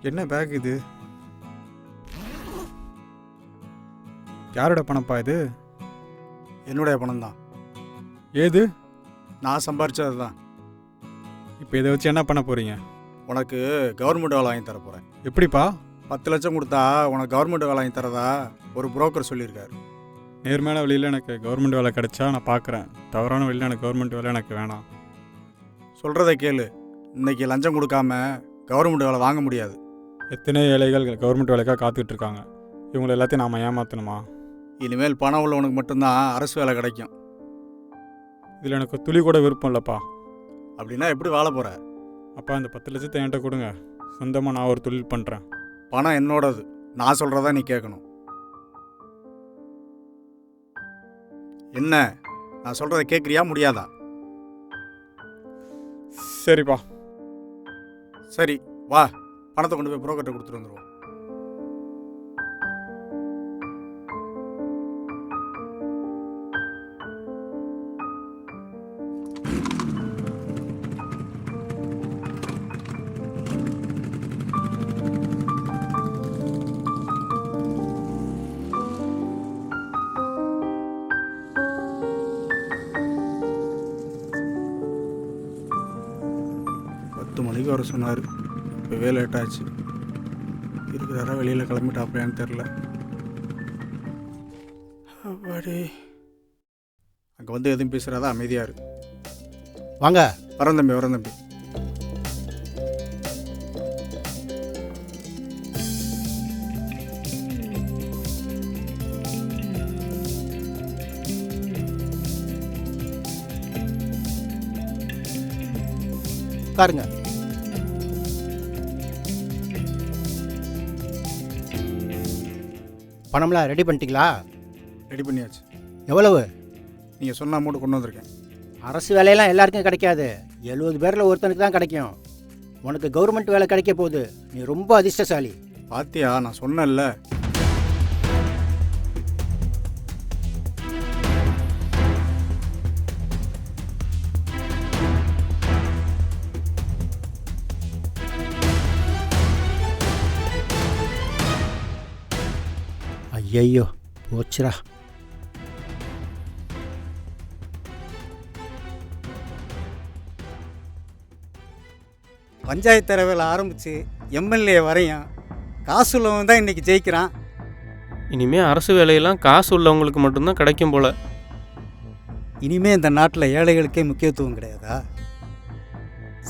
என்ன பேக் இது? யாரோட பணப்பா இது? என்னுடைய பணம் தான். ஏது? நான் சம்பாரிச்சது தான். இப்போ இதை வச்சு என்ன பண்ண போறீங்க? உனக்கு கவர்மெண்ட் வேலை வாங்கி தர போகிறேன். எப்படிப்பா? 10 லட்சம் கொடுத்தா உனக்கு கவர்மெண்ட் வேலை வாங்கி தரதா ஒரு புரோக்கர் சொல்லியிருக்காரு. நேர்மையான வழியில் எனக்கு கவர்மெண்ட் வேலை கிடைச்சா நான் பார்க்குறேன். தவறான வழியில் எனக்கு கவர்மெண்ட் வேலை எனக்கு வேணாம். சொல்கிறத கேளு. இன்னைக்கு லஞ்சம் கொடுக்காம கவர்மெண்ட் வேலை வாங்க முடியாது. எத்தனை ஏழைகள் கவர்மெண்ட் வேலைக்காக காத்துக்கிட்டு இருக்காங்க. இவங்களை எல்லாத்தையும் நாம் ஏமாற்றணுமா? இனிமேல் பணம் உள்ளவனுக்கு மட்டும்தான் அரசு வேலை கிடைக்கும். இதில் எனக்கு துளி கூட விருப்பம் இல்லைப்பா. அப்படின்னா எப்படி வாழ போகிற? அப்பா இந்த 10 லட்சத்தை என்கிட்ட கொடுங்க. சொந்தமாக நான் ஒரு தொழில் பண்ணுறேன். பணம் என்னோடது. நான் சொல்கிறதா நீ கேட்கணும். என்ன, நான் சொல்கிறத கேட்குறியா முடியாதா? சரிப்பா. சரி வா, பணத்தை கொண்டு போய் புரோக்கர்ட்ட கொடுத்துட்டு வந்துடுவோம். மணிக்கு வர சொன்னார். இப்போவே லேட் ஆச்சு. இருக்கிறாரா வெளியில் கிளம்பிட்டாப்பையான்னு தெரில. அப்படி அங்கே வந்து எதுவும் பேசுகிறாதா, அமைதியாக இரு. வாங்க. வரேன் தம்பி, வரேன் தம்பி. உட்காருங்க. பணம்லாம் ரெடி பண்ணிட்டீங்களா? ரெடி பண்ணியாச்சு. எவ்வளவு? நீங்கள் சொன்ன அமௌண்ட் கொண்டு வந்திருக்கேன். அரசு வேலையெல்லாம் எல்லாருக்கும் கிடைக்காது. 70 பேரில் ஒருத்தனுக்கு தான் கிடைக்கும். உனக்கு கவர்மெண்ட் வேலை கிடைக்க போகுது. நீ ரொம்ப அதிர்ஷ்டசாலி. பாத்தியா, நான் சொன்னேன்ல. ஐயையோ, போச்சுரா. பஞ்சாயத்து தலைவரில் ஆரம்பித்து எம்எல்ஏ வரையும் காசு உள்ளவன் தான் இன்றைக்கி ஜெயிக்கிறான். இனிமேல் அரசு வேலையெல்லாம் காசு உள்ளவங்களுக்கு மட்டும்தான் கிடைக்கும் போல். இனிமேல் இந்த நாட்டில் ஏழைகளுக்கே முக்கியத்துவம் கிடையாதா?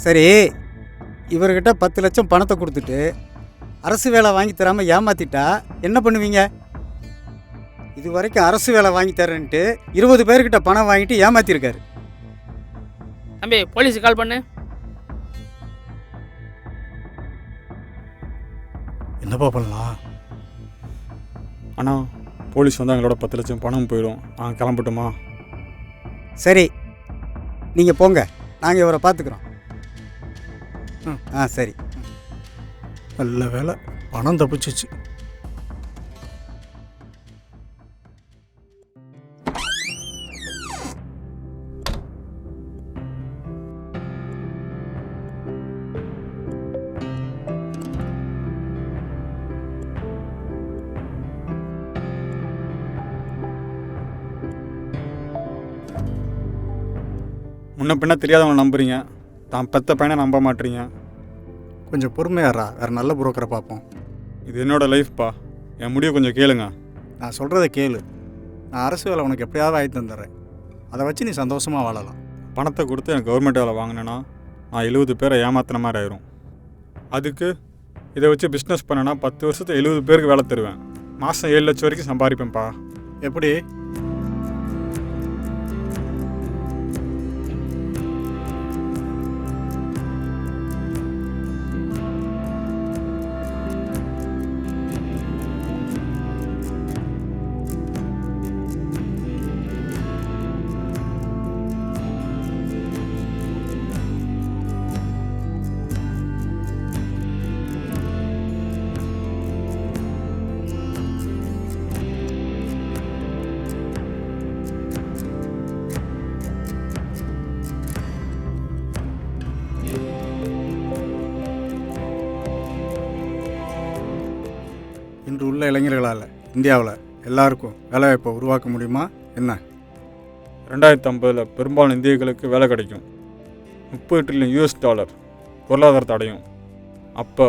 சரி, இவர்கிட்ட 10 லட்சம் பணத்தை கொடுத்துட்டு அரசு வேலை வாங்கி தராமல் ஏமாற்றிட்டா என்ன பண்ணுவீங்க? இது வரைக்கும் அரசு வேலை வாங்கி தரேன்ட்டு 20 பேர்கிட்ட பணம் வாங்கிட்டு ஏமாத்திருக்காரு. தம்பி, போலீஸுக்கு கால் பண்ணு. என்னப்பா பண்ணலாம்? அண்ணா, போலீஸ் வந்து எங்களோட 10 லட்சம் பணம் போயிடும். கிளம்பட்டுமா? சரி, நீங்கள் போங்க, நாங்கள் இவரை பார்த்துக்குறோம். சரி. நல்ல வேலை, பணம் தப்பிச்சிச்சு. முன்ன பின்ன தெரியாதவங்க நம்புறீங்க, தான் பெத்த பையனை நம்ப மாட்டீங்க. கொஞ்சம் பொறுமையாரா, வேறு நல்ல புரோக்கரை பார்ப்போம். இது என்னோட லைஃப்பா, என் முடிவை கொஞ்சம் கேளுங்க. நான் சொல்கிறத கேளு. நான் அரசு வேலை உனக்கு எப்படியாவது ஆகி தந்துடுறேன். அதை வச்சு நீ சந்தோஷமாக வாழலாம். பணத்தை கொடுத்து எனக்கு கவர்மெண்ட் வேலை வாங்கினேன்னா நான் 70 பேரை ஏமாத்தின மாதிரி ஆயிரும். அதுக்கு இதை வச்சு பிஸ்னஸ் பண்ணேன்னா 10 வருஷத்துக்கு 70 பேருக்கு வேலை தருவேன். மாதம் 7 லட்சம் வரைக்கும் சம்பாதிப்பேன்ப்பா. எப்படி? இளைஞர்களால் இந்தியாவில் எல்லாருக்கும் வேலைவாய்ப்பை உருவாக்க முடியுமா என்ன? 2050 பெரும்பாலான இந்தியர்களுக்கு வேலை கிடைக்கும். $30 ட்ரில்லியன் பொருளாதாரத்தை அடையும். அப்போ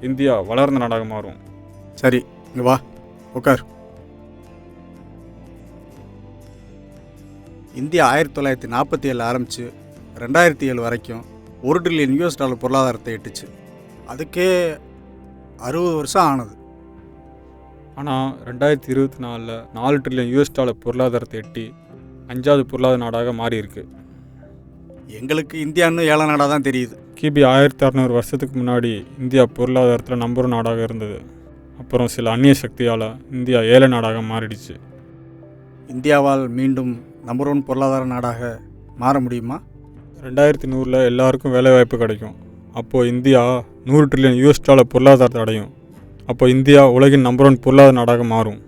இந்தியா வளர்ந்த நாடாக மாறும். சரி, இங்கே வா, உட்கார். இந்தியா 1947 ஆரம்பித்து 2007 வரைக்கும் $1 ட்ரில்லியன் பொருளாதாரத்தை எட்டுச்சு. அதுக்கே 60 வருஷம் ஆனது. ஆனால் 2024 $4 ட்ரில்லியன் பொருளாதாரத்தை எட்டி 5வது பொருளாதார நாடாக மாறியிருக்கு. எங்களுக்கு இந்தியா இன்னும் ஏழை நாடாக தான் தெரியுது. கிபி 1600 வருஷத்துக்கு முன்னாடி இந்தியா பொருளாதாரத்தில் நம்பர் 1 நாடாக இருந்தது. அப்புறம் சில அந்நிய சக்தியால் இந்தியா ஏழை நாடாக மாறிடுச்சு. இந்தியாவால் மீண்டும் நம்பர் 1 பொருளாதார நாடாக மாற முடியுமா? 2100 எல்லாருக்கும் வேலைவாய்ப்பு கிடைக்கும். அப்போது இந்தியா $100 ட்ரில்லியன் பொருளாதாரத்தை அடையும். அப்போ இந்தியா உலகின் நம்பர் 1 பொருளாதார நாடாக மாறும்.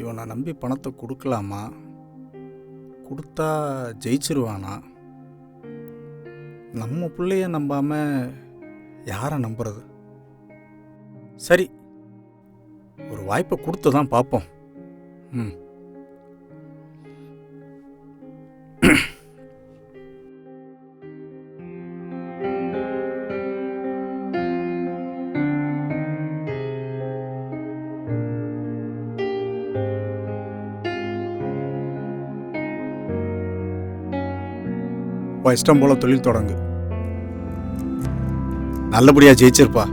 இவனை நம்பி பணத்தை கொடுக்கலாமா? கொடுத்தா ஜெயிச்சிருவானா? நம்ம பிள்ளைய நம்பாமல் யாரை நம்புறது? சரி, ஒரு வாய்ப்பை கொடுத்து தான் பார்ப்போம். இஷ்டம் போல தொழில் தொடங்கு. நல்லபடியாக ஜெயிச்சிருப்பா.